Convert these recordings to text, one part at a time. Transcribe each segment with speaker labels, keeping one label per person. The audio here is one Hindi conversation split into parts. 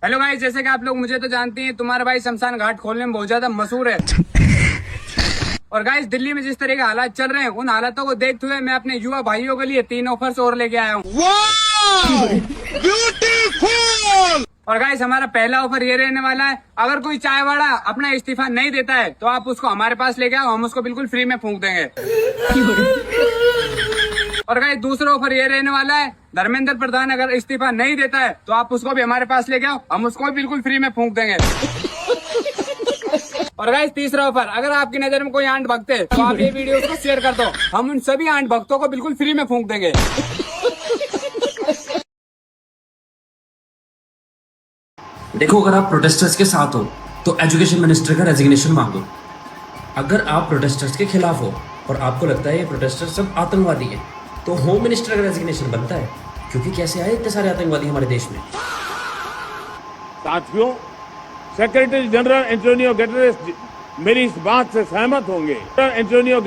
Speaker 1: हेलो गाइस, जैसे कि आप लोग मुझे तो जानते हैं, तुम्हारा भाई शमशान घाट खोलने में बहुत ज्यादा मशहूर है। और गाइस, दिल्ली में जिस तरह के हालात चल रहे हैं, उन हालातों को देखते हुए मैं अपने युवा भाइयों के लिए 3 ऑफर्स और लेके आया हूँ। ब्यूटीफुल। और गाइस, हमारा पहला ऑफर ये रहने वाला है, अगर कोई चाय वाला अपना इस्तीफा नहीं देता है तो आप उसको हमारे पास लेके आओ, हम उसको बिल्कुल फ्री में फूंक देंगे। और गाइस, दूसरा ऑफर ये रहने वाला है, धर्मेंद्र प्रधान अगर इस्तीफा नहीं देता है तो आप उसको भी हमारे पास लेके आओ, हम उसको भी बिल्कुल फ्री में फूंक देंगे। और गाइस, तीसरा ऑफर, अगर आपकी नजर में कोई आंट भक्त है तो आप ये वीडियो को शेयर कर दो, हम उन सभी आंट भक्तों को बिल्कुल फ्री में फूंक देंगे।
Speaker 2: देखो, अगर आप प्रोटेस्टर्स के साथ हो तो एजुकेशन मिनिस्टर का रेजिग्नेशन मांगो। अगर आप प्रोटेस्टर्स के खिलाफ हो और आपको लगता है ये प्रोटेस्टर्स सब आतंकवादी हैं, तो होम मिनिस्टर का रेजिग्नेशन बनता है, क्योंकि कैसे आए इतने सारे आतंकवादी हमारे देश में।
Speaker 3: साथियों, सेक्रेटरी जनरल एंटोनियो गुटेरेस मेरी इस बात से सहमत होंगे। एंटोनियो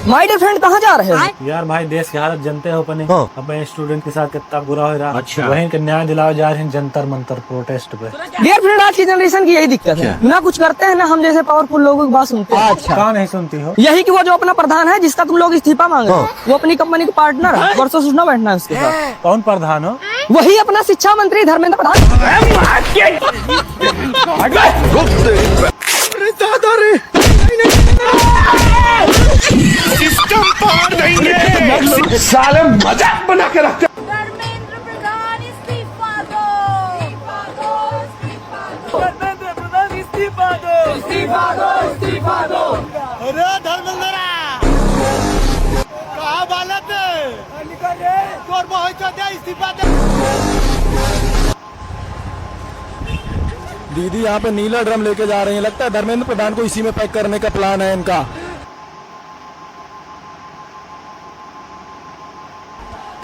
Speaker 4: माय डियर फ्रेंड, कहाँ जा रहे हो?
Speaker 5: यार भाई, देश की हालत जनते हो अपने। अपने स्टूडेंट के साथ कितना बुरा हो रहा।
Speaker 2: अच्छा।
Speaker 5: वहीं के न्याय दिलाओ जा रहे हैं जंतर मंतर प्रोटेस्ट पे।
Speaker 4: डियर फ्रेंड, आज की जनरेशन की यही दिक्कत है, ना कुछ करते हैं ना हम जैसे पावरफुल लोगों की बात सुनते हैं।
Speaker 5: अच्छा, कहाँ नहीं सुनती हो?
Speaker 4: यही कि वो जो अपना प्रधान है जिसका तुम लोग इस्तीफा मांग रहे हो, वो अपनी कंपनी का पार्टनर है, वर्षों से ना बैठना है उसके साथ।
Speaker 5: कौन प्रधान हो?
Speaker 4: वही अपना शिक्षा मंत्री धर्मेंद्र प्रधान।
Speaker 6: साले मजाक बना के रखते।
Speaker 7: धर्मेंद्र प्रधान इस्तीफा दो,
Speaker 4: धर्मेंद्र प्रधान इस्तीफा दो, इस्तीफा दो, इस्तीफा दो।
Speaker 8: अरे धर्मेंद्र, कहाँ बालक इस्तीफा दे।
Speaker 5: दीदी यहाँ पे नीला ड्रम लेके जा रही है, लगता है धर्मेंद्र प्रधान को इसी में पैक करने का प्लान है इनका।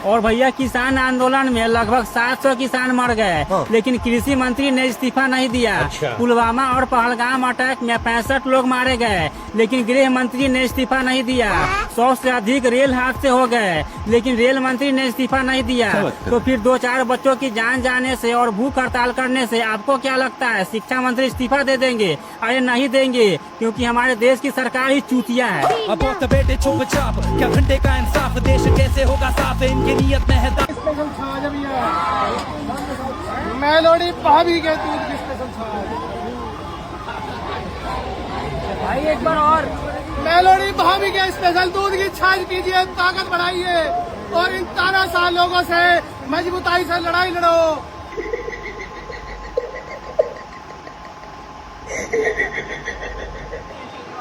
Speaker 9: और भैया, किसान आंदोलन में लगभग 700 किसान मर गए, लेकिन कृषि मंत्री ने इस्तीफा नहीं दिया। पुलवामा और पहलगाम अटैक में 65 लोग मारे गए, लेकिन गृह मंत्री ने इस्तीफा नहीं दिया। 100 से अधिक रेल हादसे हो गए, लेकिन रेल मंत्री ने इस्तीफा नहीं दिया। तो फिर 2-4 बच्चों की जान जाने से और भूख हड़ताल करने से आपको क्या लगता है शिक्षा मंत्री इस्तीफा दे देंगे? अरे नहीं देंगे, क्योंकि हमारे देश की सरकार ही चूतिया है।
Speaker 10: अब बेटे चुपचाप, क्या घंटे का इंसाफ, देश कैसे होगा साफ, इनकी नियत में है।
Speaker 8: मेलोडी भाभी के दूध की स्पेशल छाछ।
Speaker 9: भाई एक बार और,
Speaker 8: मेलोडी भाभी के स्पेशल दूध की छाछ पीजिए, ताकत बढ़ाइए और इन तानाशाह लोगों से मजबूताई से लड़ाई लड़ो।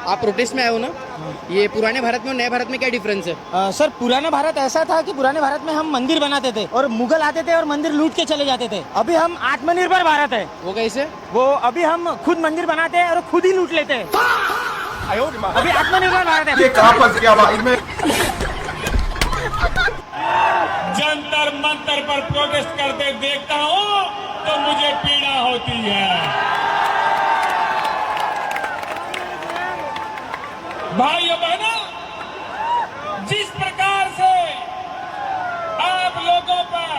Speaker 11: आप प्रोटेस्ट में आए हो ना? ये पुराने भारत में और नए भारत में क्या डिफरेंस है?
Speaker 4: सर, पुराने भारत ऐसा था कि पुराने भारत में हम मंदिर बनाते थे और मुगल आते थे और मंदिर लूट के चले जाते थे। अभी हम आत्मनिर्भर भारत है।
Speaker 11: वो कैसे?
Speaker 4: वो अभी हम खुद मंदिर बनाते हैं और खुद ही लूट लेते हैं। अभी आत्मनिर्भर भारत है।
Speaker 6: ये कहाँ फंस गया भाई मैं?
Speaker 3: जंतर मंतर पर प्रोटेस्ट करते देखता हूँ तो मुझे पीड़ा होती है। भाइयों बहनों, जिस प्रकार से आप लोगों पर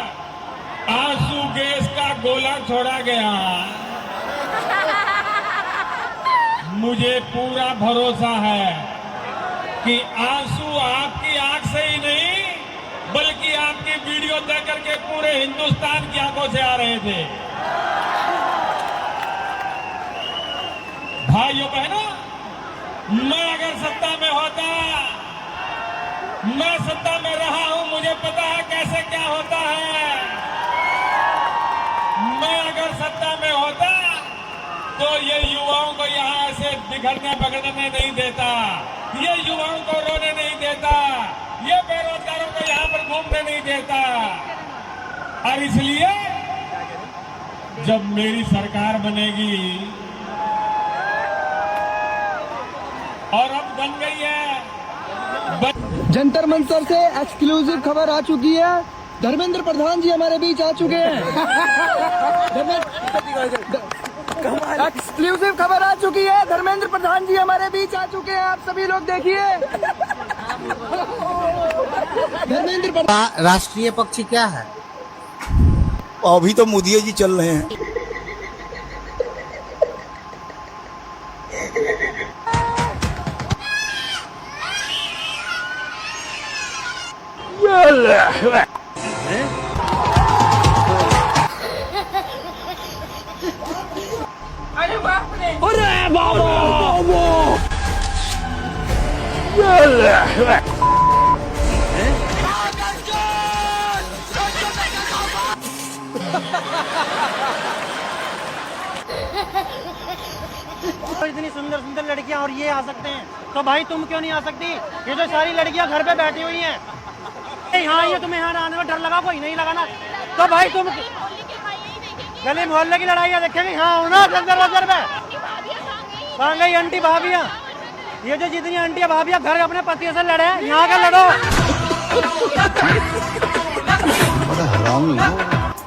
Speaker 3: आंसू गैस का गोला छोड़ा गया, मुझे पूरा भरोसा है कि आंसू आपकी आंख से ही नहीं, बल्कि आपकी वीडियो देख करके पूरे हिंदुस्तान की आंखों से आ रहे थे। भाइयों बहनों, मैं अगर सत्ता में होता, मैं सत्ता में रहा हूं, मुझे पता है कैसे क्या होता है। मैं अगर सत्ता में होता तो ये युवाओं को यहाँ से बिखरने पकड़ने नहीं देता, ये युवाओं को रोने नहीं देता, ये बेरोजगारों को यहाँ पर घूमने नहीं देता। और इसलिए जब मेरी सरकार बनेगी, और अब बन गई है,
Speaker 8: जंतर मंतर से एक्सक्लूसिव खबर आ चुकी है। धर्मेंद्र प्रधान जी हमारे बीच आ चुके हैं। एक्सक्लूसिव खबर आ चुकी है, धर्मेंद्र प्रधान जी हमारे बीच आ चुके हैं, आप सभी लोग देखिए।
Speaker 4: राष्ट्रीय पक्षी क्या है?
Speaker 5: अभी तो मोदी जी चल रहे हैं।
Speaker 4: तो इतनी सुंदर सुंदर लड़कियां और ये आ सकते हैं, तो भाई तुम क्यों नहीं आ सकती? ये जो सारी लड़कियां घर पे बैठी हुई हैं, हाँ ये तुम्हें यहाँ आने में डर लगा, कोई नहीं लगा ना, तो भाई तुम गली मोहल्ले की लड़ाइयाँ देखेंगे। हाँ हो ना दरवाजे पे कहाँ गई आंटी भाभियाँ? ये जो जितनी आंटी भाभियाँ घर अपने पतियों से लड़े, यहाँ का लड़ो।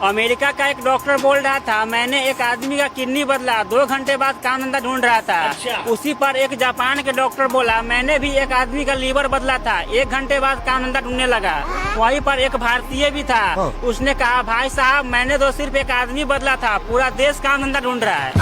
Speaker 9: अमेरिका का एक डॉक्टर बोल रहा था, मैंने एक आदमी का किडनी बदला, 2 घंटे बाद काम धंधा ढूंढ रहा था। उसी पर एक जापान के डॉक्टर बोला, मैंने भी एक आदमी का लीवर बदला था, 1 घंटे बाद काम धंधा ढूंढने लगा। वहीं पर एक भारतीय भी था, उसने कहा, भाई साहब मैंने तो सिर्फ एक आदमी बदला था, पूरा देश काम धंधा ढूंढ रहा है।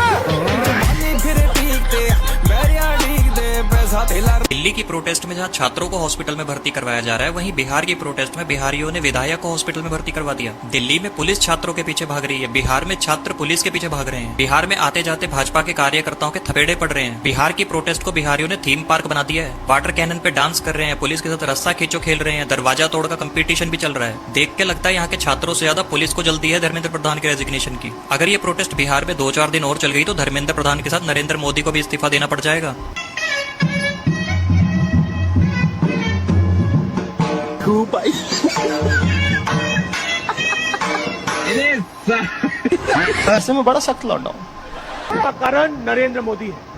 Speaker 12: दिल्ली की प्रोटेस्ट में जहां छात्रों को हॉस्पिटल में भर्ती करवाया जा रहा है, वहीं बिहार की प्रोटेस्ट में बिहारियों ने विधायक को हॉस्पिटल में भर्ती करवा दिया। दिल्ली में पुलिस छात्रों के पीछे भाग रही है, बिहार में छात्र पुलिस के पीछे भाग रहे हैं। बिहार में आते जाते भाजपा के कार्यकर्ताओं के थपेड़े पड़ रहे हैं। बिहार की प्रोटेस्ट को बिहारियों ने थीम पार्क बना दिया है, वाटर कैनन पे डांस कर रहे हैं, पुलिस के साथ रस्सा खींचो खेल रहे हैं, दरवाजा तोड़ का कंपटीशन भी चल रहा है। देख के लगता है यहाँ के छात्रों से ज्यादा पुलिस को जल्दी है धर्मेंद्र प्रधान के रेजिग्नेशन की। अगर ये प्रोटेस्ट बिहार में 2-4 दिन और चल गई तो धर्मेंद्र प्रधान के साथ नरेंद्र मोदी को भी इस्तीफा देना पड़ जाएगा।
Speaker 5: ऐसे में बड़ा सख्त लॉकडाउन
Speaker 8: का कारण नरेंद्र मोदी है।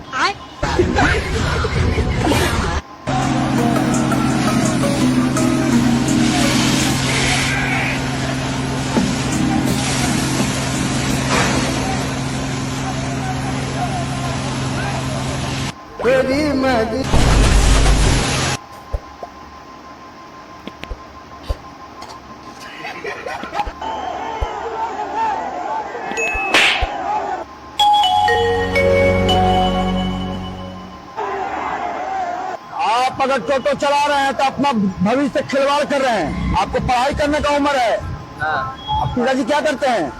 Speaker 5: आप अगर टोटो चला रहे हैं तो अपना भविष्य से खिलवाड़ कर रहे हैं। आपको पढ़ाई करने का उम्र है। अब पिताजी क्या करते हैं?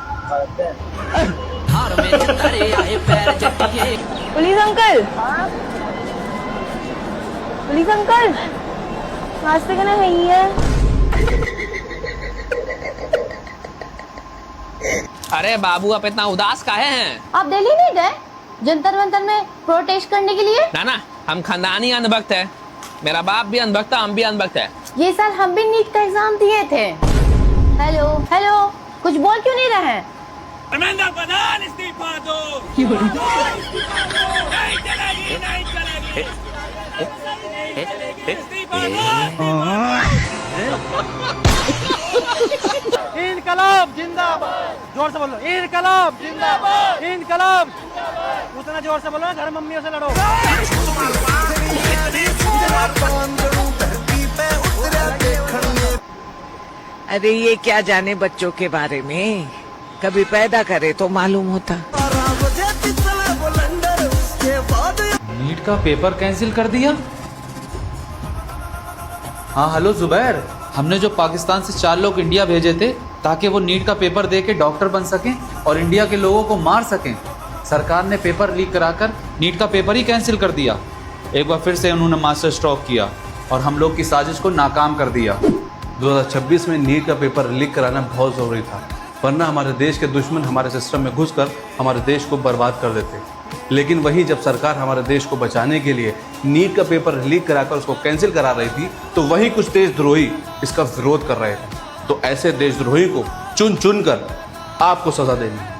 Speaker 7: पुलिस अंकल, पुलिस अंकल, नाश्ते करना है।
Speaker 11: अरे बाबू आप इतना उदास काहे हैं?
Speaker 7: आप दिल्ली नहीं गए जंतर मंतर में प्रोटेस्ट करने के लिए?
Speaker 11: ना हम खानदानी अंधभक्त है, मेरा बाप भी अंधभक्त है, हम भी अंधभक्त है।
Speaker 7: ये साल हम भी नीट का एग्जाम दिए थे। हेलो हेलो, कुछ बोल क्यों नहीं रहे हैं?
Speaker 3: धर्मेंद्र प्रधान इस्तीफा दो। नहीं चलेगी। इस्तीफा दो।
Speaker 4: इनकलाब जिंदाबाद, जोर से बोलो, इनकलाब जिंदाबाद, इनकलाब। उतना जोर से बोलो, घर मम्मियों से लड़ो।
Speaker 13: अरे ये क्या जाने बच्चों के बारे में, कभी पैदा करे तो मालूम होता।
Speaker 14: नीट का पेपर कैंसिल कर दिया? हाँ हेलो जुबैर, हमने जो पाकिस्तान से 4 लोग इंडिया भेजे थे ताकि वो नीट का पेपर दे के डॉक्टर बन सकें और इंडिया के लोगों को मार सकें, सरकार ने पेपर लीक कराकर नीट का पेपर ही कैंसिल कर दिया। एक बार फिर से उन्होंने मास्टर स्ट्रोक किया और हम लोग की साजिश को नाकाम कर दिया।
Speaker 15: 2026 में नीट का पेपर लीक कराना बहुत ज़रूरी था, वरना हमारे देश के दुश्मन हमारे सिस्टम में घुसकर हमारे देश को बर्बाद कर देते। लेकिन वहीं जब सरकार हमारे देश को बचाने के लिए नीट का पेपर लीक कराकर उसको कैंसिल करा रही थी, तो वहीं कुछ देशद्रोही इसका विरोध कर रहे थे। तो ऐसे देशद्रोही को चुन चुन कर आपको सजा देनी है।